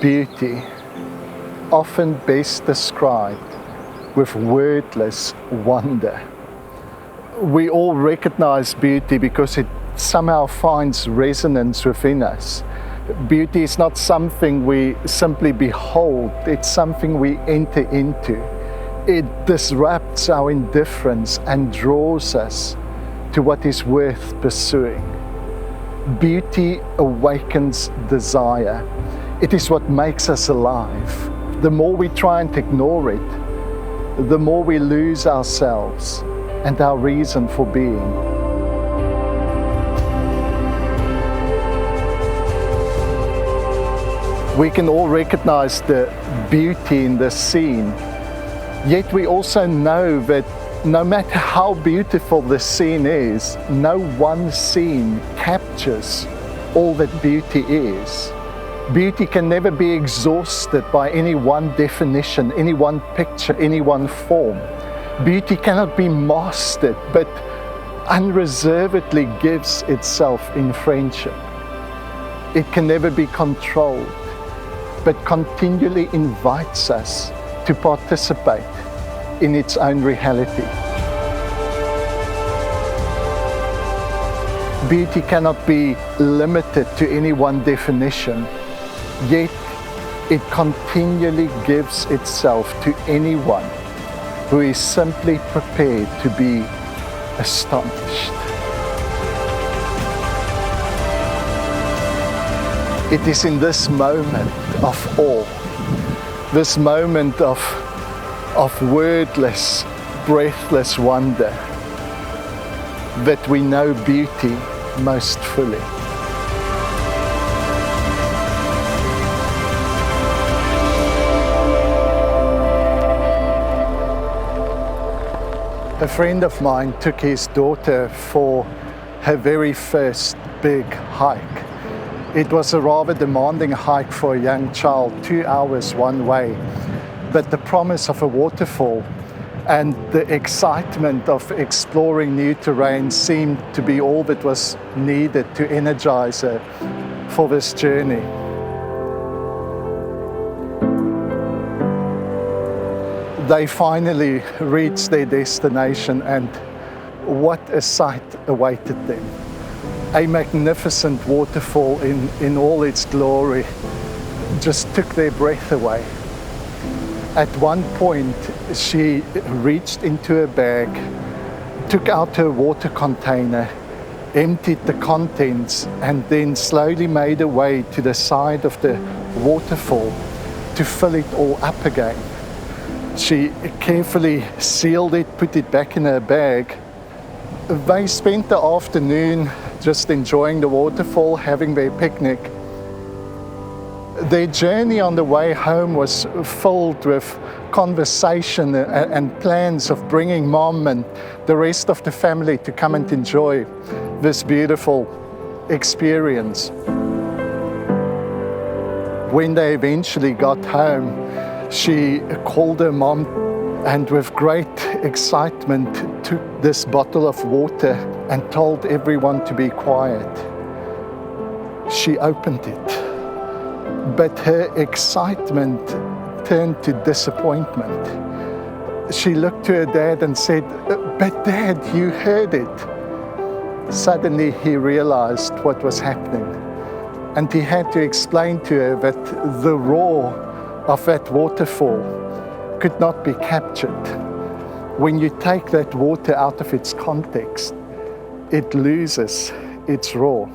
Beauty, often best described with wordless wonder. We all recognize beauty because it somehow finds resonance within us. Beauty is not something we simply behold, it's something we enter into. It disrupts our indifference and draws us to what is worth pursuing. Beauty awakens desire. It is what makes us alive. The more we try and ignore it, the more we lose ourselves and our reason for being. We can all recognize the beauty in this scene, yet we also know that no matter how beautiful the scene is, no one scene captures all that beauty is. Beauty can never be exhausted by any one definition, any one picture, any one form. Beauty cannot be mastered, but unreservedly gives itself in friendship. It can never be controlled, but continually invites us to participate in its own reality. Beauty cannot be limited to any one definition, yet it continually gives itself to anyone who is simply prepared to be astonished. It is in this moment of awe, this moment of wordless, breathless wonder, that we know beauty most fully. A friend of mine took his daughter for her very first big hike. It was a rather demanding hike for a young child, 2 hours one way, but the promise of a waterfall and the excitement of exploring new terrain seemed to be all that was needed to energize her for this journey. They finally reached their destination, and what a sight awaited them. A magnificent waterfall in all its glory just took their breath away. At one point, she reached into her bag, took out her water container, emptied the contents, and then slowly made her way to the side of the waterfall to fill it all up again. She carefully sealed it, put it back in her bag. They spent the afternoon just enjoying the waterfall, having their picnic. Their journey on the way home was filled with conversation and plans of bringing Mom and the rest of the family to come and enjoy this beautiful experience. When they eventually got home, she called her mom and with great excitement took this bottle of water and told everyone to be quiet. She opened it, but her excitement turned to disappointment. She looked to her dad and said, "But Dad, you heard it." Suddenly he realized what was happening, and he had to explain to her that the roar of that waterfall could not be captured. When you take that water out of its context, it loses its roar.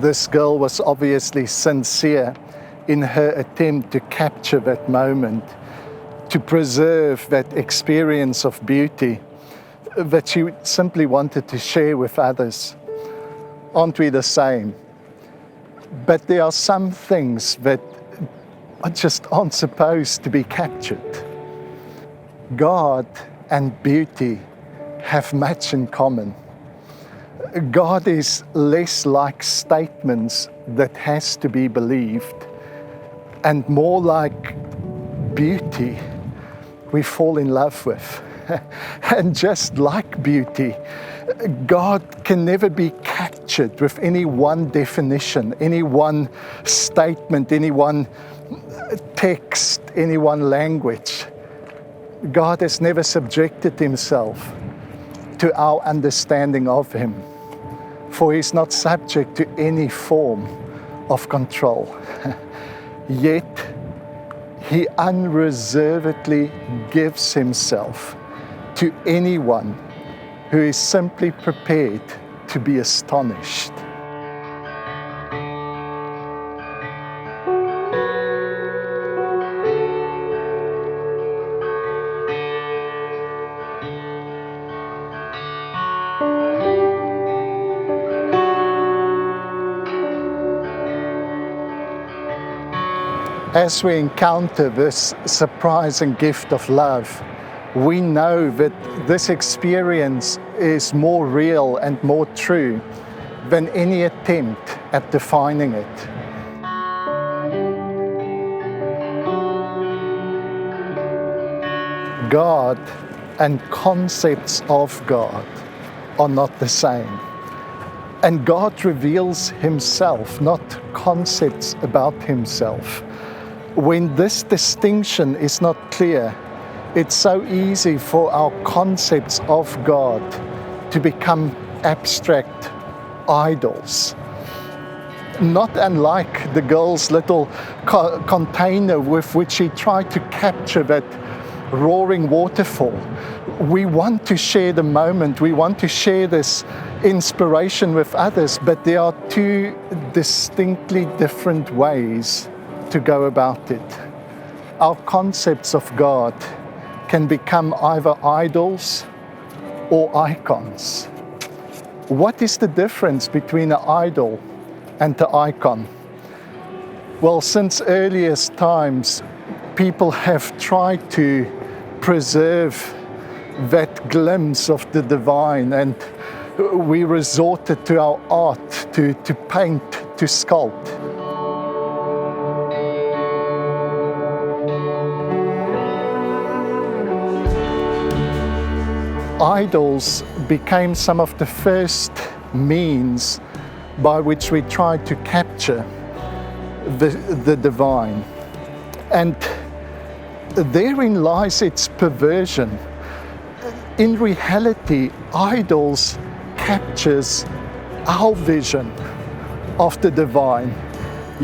This girl was obviously sincere in her attempt to capture that moment, to preserve that experience of beauty that she simply wanted to share with others. Aren't we the same? But there are some things that just aren't supposed to be captured. God and beauty have much in common. God is less like statements that has to be believed, and more like beauty we fall in love with. And just like beauty, God can never be captured with any one definition, any one statement, any one text, any one language. God has never subjected himself to our understanding of him, for he's not subject to any form of control. Yet he unreservedly gives himself to anyone who is simply prepared to be astonished. As we encounter this surprising gift of love, we know that this experience is more real and more true than any attempt at defining it. God and concepts of God are not the same. And God reveals himself, not concepts about himself. When this distinction is not clear, it's so easy for our concepts of God to become abstract idols. Not unlike the girl's little container with which she tried to capture that roaring waterfall. We want to share the moment, we want to share this inspiration with others, but there are two distinctly different ways to go about it. Our concepts of God can become either idols or icons. What is the difference between an idol and an icon? Well, since earliest times, people have tried to preserve that glimpse of the divine, and we resorted to our art, to paint, to sculpt. Idols became some of the first means by which we tried to capture the divine. And therein lies its perversion. In reality, idols captures our vision of the divine,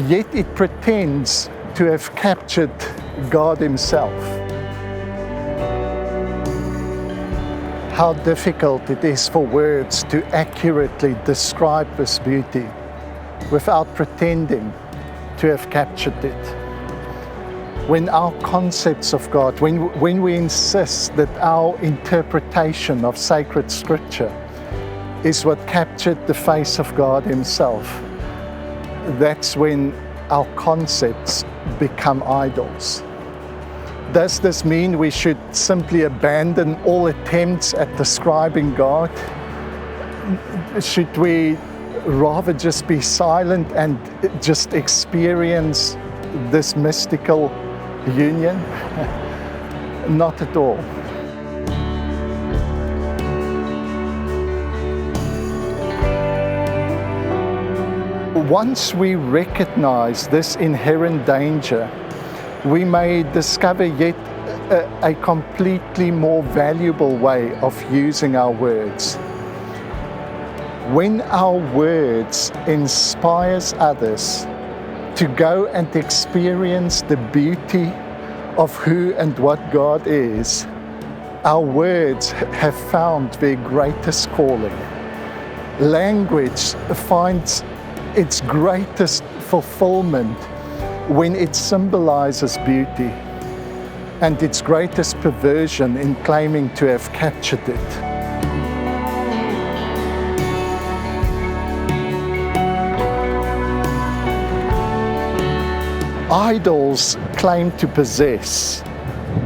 yet it pretends to have captured God himself. How difficult it is for words to accurately describe this beauty without pretending to have captured it. When our concepts of God, when we insist that our interpretation of sacred scripture is what captured the face of God himself, that's when our concepts become idols. Does this mean we should simply abandon all attempts at describing God? Should we rather just be silent and just experience this mystical union? Not at all. Once we recognize this inherent danger, we may discover yet a completely more valuable way of using our words. When our words inspires others to go and experience the beauty of who and what God is, our words have found their greatest calling. Language finds its greatest fulfillment when it symbolizes beauty, and its greatest perversion in claiming to have captured it. Idols claim to possess,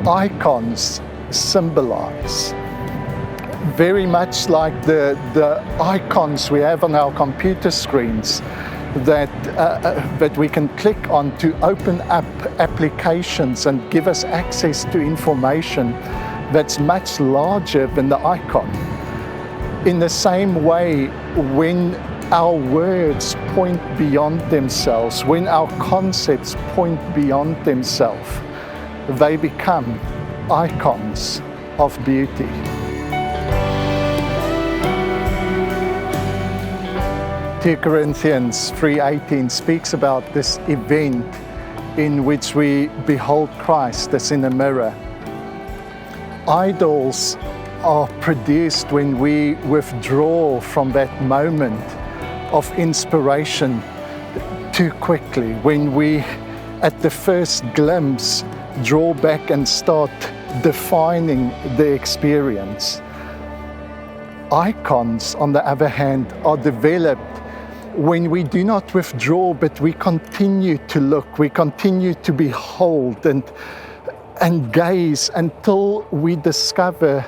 icons symbolize. Very much like the icons we have on our computer screens that we can click on to open up applications and give us access to information that's much larger than the icon. In the same way, when our words point beyond themselves, when our concepts point beyond themselves, they become icons of beauty. 2 Corinthians 3:18 speaks about this event in which we behold Christ as in a mirror. Idols are produced when we withdraw from that moment of inspiration too quickly, when we, at the first glimpse, draw back and start defining the experience. Icons, on the other hand, are developed when we do not withdraw, but we continue to look, we continue to behold and gaze until we discover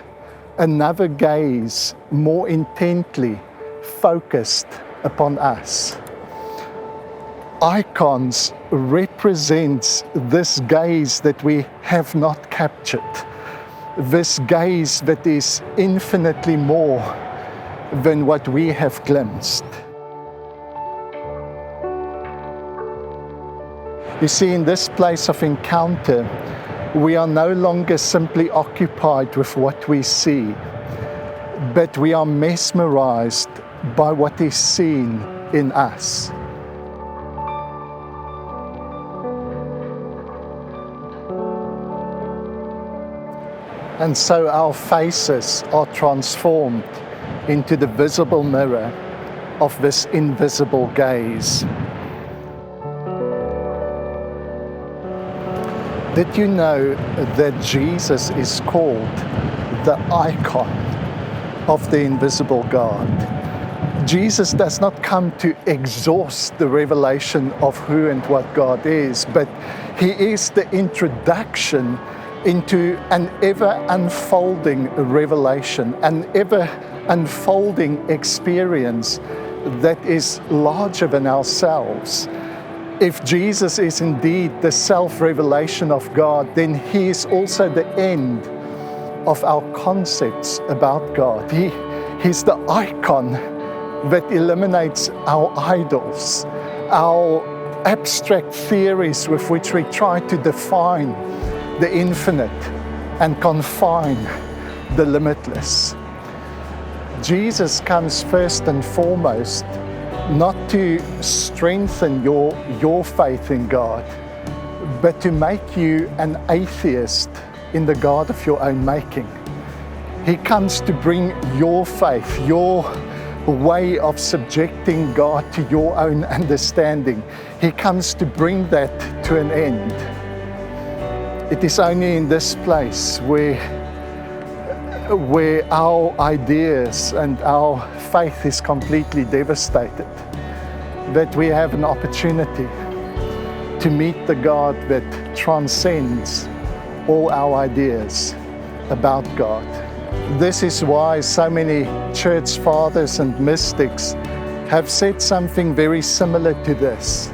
another gaze more intently focused upon us. Icons represents this gaze that we have not captured, this gaze that is infinitely more than what we have glimpsed. You see, in this place of encounter, we are no longer simply occupied with what we see, but we are mesmerized by what is seen in us. And so our faces are transformed into the visible mirror of this invisible gaze. Did you know that Jesus is called the icon of the invisible God? Jesus does not come to exhaust the revelation of who and what God is, but he is the introduction into an ever-unfolding revelation, an ever-unfolding experience that is larger than ourselves. If Jesus is indeed the self-revelation of God, then he is also the end of our concepts about God. He's the icon that eliminates our idols, our abstract theories with which we try to define the infinite and confine the limitless. Jesus comes first and foremost not to strengthen your faith in God, but to make you an atheist in the God of your own making. He comes to bring your faith, your way of subjecting God to your own understanding. He comes to bring that to an end. It is only in this place where our ideas and our faith is completely devastated that we have an opportunity to meet the God that transcends all our ideas about God. This is why so many church fathers and mystics have said something very similar to this.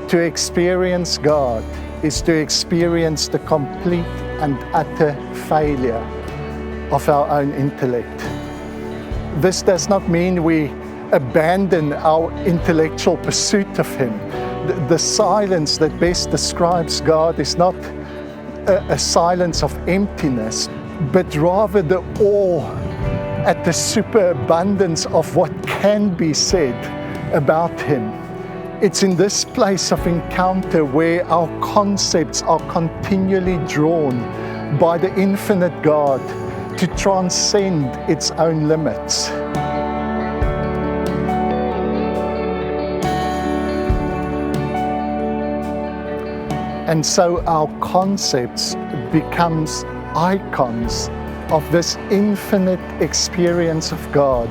To experience God is to experience the complete and utter failure of our own intellect. This does not mean we abandon our intellectual pursuit of Him. The silence that best describes God is not a silence of emptiness, but rather the awe at the superabundance of what can be said about Him. It's in this place of encounter where our concepts are continually drawn by the infinite God to transcend its own limits. And so our concepts becomes icons of this infinite experience of God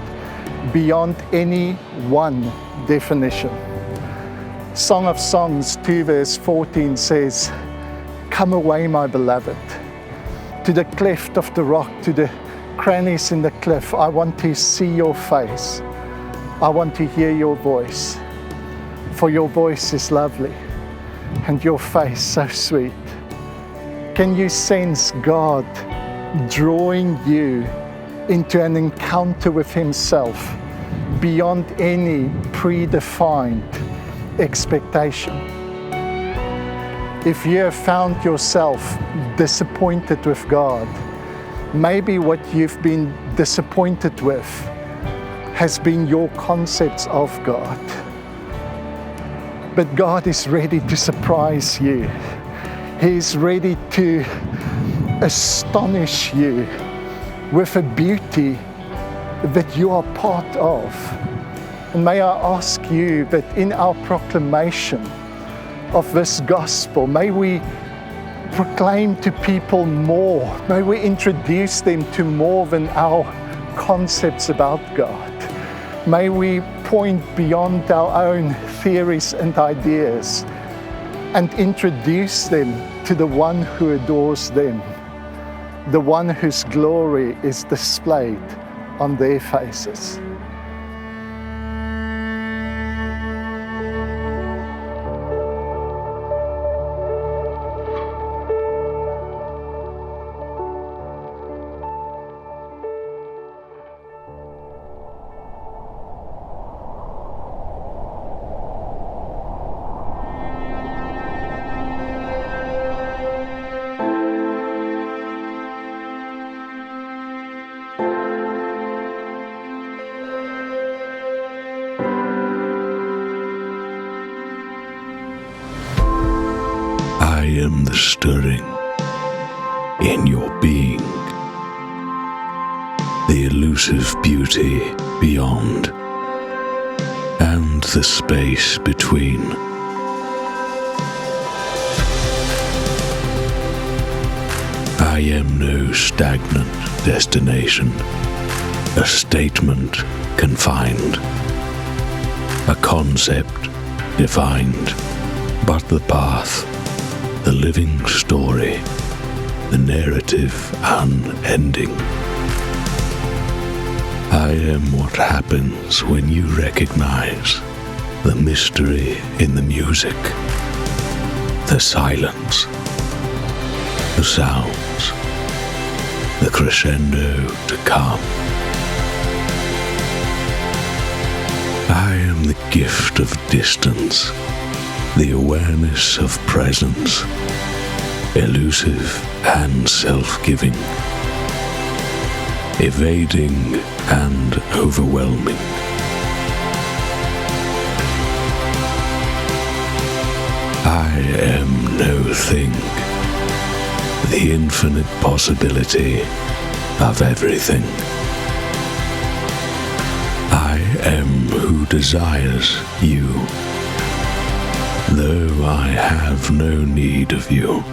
beyond any one definition. Song of Songs 2 verse 14 says, "Come away, my beloved, to the cleft of the rock, to the crannies in the cliff. I want to see your face. I want to hear your voice. For your voice is lovely and your face so sweet." Can you sense God drawing you into an encounter with Himself beyond any predefined expectation? If you have found yourself disappointed with God, maybe what you've been disappointed with has been your concepts of God. But God is ready to surprise you. He's ready to astonish you with a beauty that you are part of. And may I ask you that in our proclamation of this gospel, may we proclaim to people more, may we introduce them to more than our concepts about God. May we point beyond our own theories and ideas and introduce them to the one who adores them, the one whose glory is displayed on their faces. I am the stirring in your being, the elusive beauty beyond, and the space between. I am no stagnant destination, a statement confined, a concept defined, but the path, the living story, the narrative unending. I am what happens when you recognize the mystery in the music, the silence, the sounds, the crescendo to come. I am the gift of distance, the awareness of presence, elusive and self-giving, evading and overwhelming. I am no thing, the infinite possibility of everything. I am who desires you, though I have no need of you.